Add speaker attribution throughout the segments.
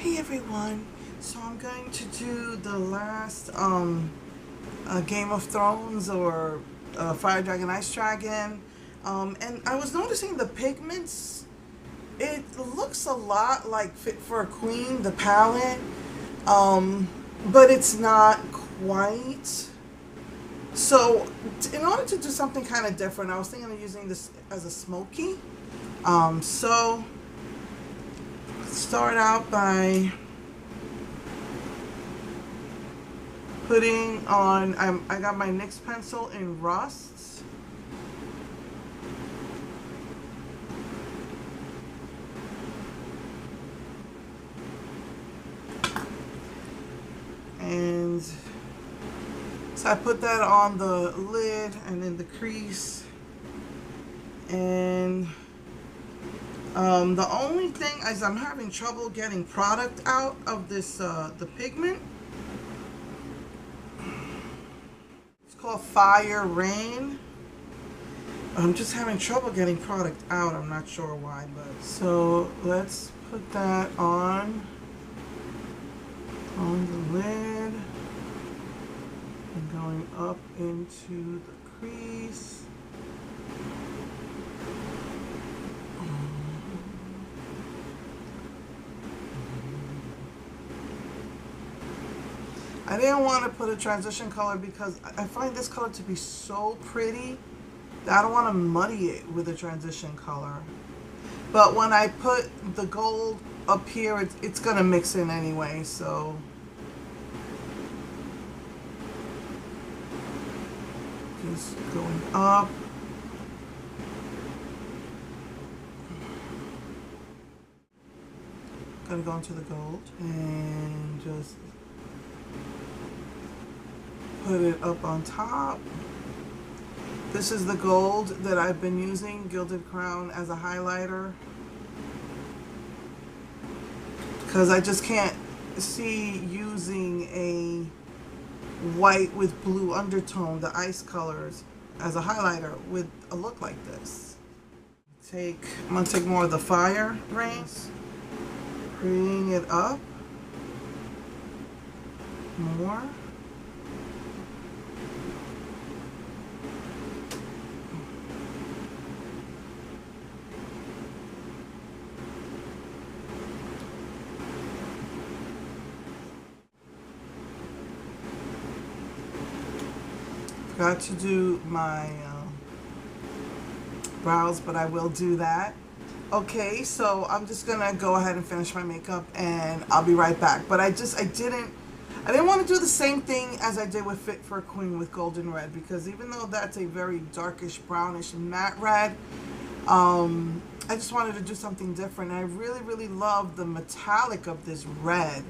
Speaker 1: Hey everyone, so I'm going to do the last Game of Thrones or Fire Dragon Ice Dragon, and I was noticing the pigments. It looks a lot like Fit for a Queen, the palette, but it's not quite. So in order to do something kind of different, I was thinking of using this as a smoky. So start out by putting on, I got my NYX pencil in Rust. And so I put that on the lid and in the crease. And the only thing is I'm having trouble getting product out of this, the pigment. It's called Fire Rain. I'm just having trouble getting product out. I'm not sure why, but so let's put that on the lid and going up into the crease. I didn't want to put a transition color because I find this color to be so pretty that I don't want to muddy it with a transition color. But when I put the gold up here, it's going to mix in anyway, so. Just going up. Gonna go into the gold and just put it up on top. This is the gold that I've been using, Gilded Crown, as a highlighter, because I just can't see using a white with blue undertone, the ice colors, as a highlighter with a look like this. I'm gonna take more of the Fire Rain, bring it up more. Forgot to do my brows, but I will do that. Okay, so I'm just gonna go ahead and finish my makeup and I'll be right back. But I didn't want to do the same thing as I did with Fit for a Queen with Golden Red, because even though that's a very darkish brownish matte red, I just wanted to do something different. I really love the metallic of this red,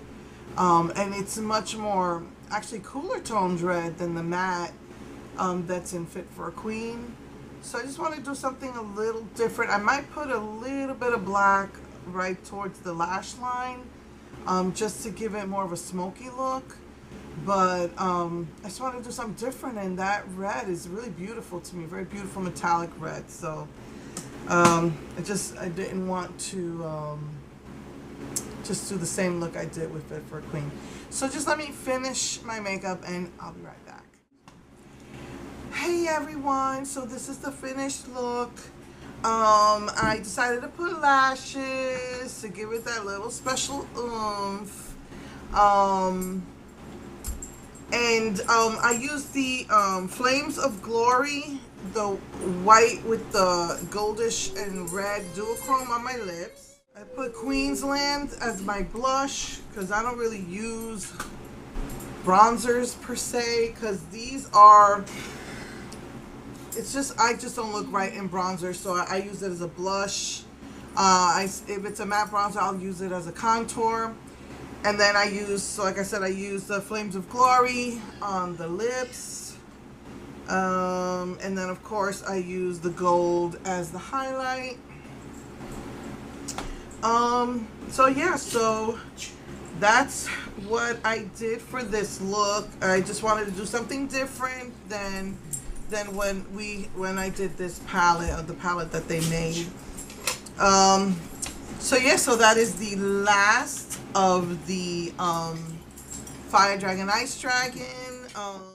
Speaker 1: and it's much more actually cooler toned red than the matte that's in Fit for a Queen. So I just want to do something a little different. I might put a little bit of black right towards the lash line, just to give it more of a smoky look. But I just want to do something different, and that red is really beautiful to me, very beautiful metallic red. So I didn't want to just do the same look I did with Fit for a Queen. So just let me finish my makeup and I'll be right back. Hey everyone, so this is the finished look. I decided to put lashes to give it that little special oomph. I used the Flames of Glory, the white with the goldish and red duochrome on my lips. I put Queensland as my blush because I don't really use bronzers per se, because these are, I just don't look right in bronzer, so I use it as a blush. If it's a matte bronzer, I'll use it as a contour. And then like I said, I use the Flames of Glory on the lips. And then of course I use the gold as the highlight. So yeah, so that's what I did for this look. I just wanted to do something different than when I did this palette, or the palette that they made. So yeah, so that is the last of the Fire Dragon Ice Dragon.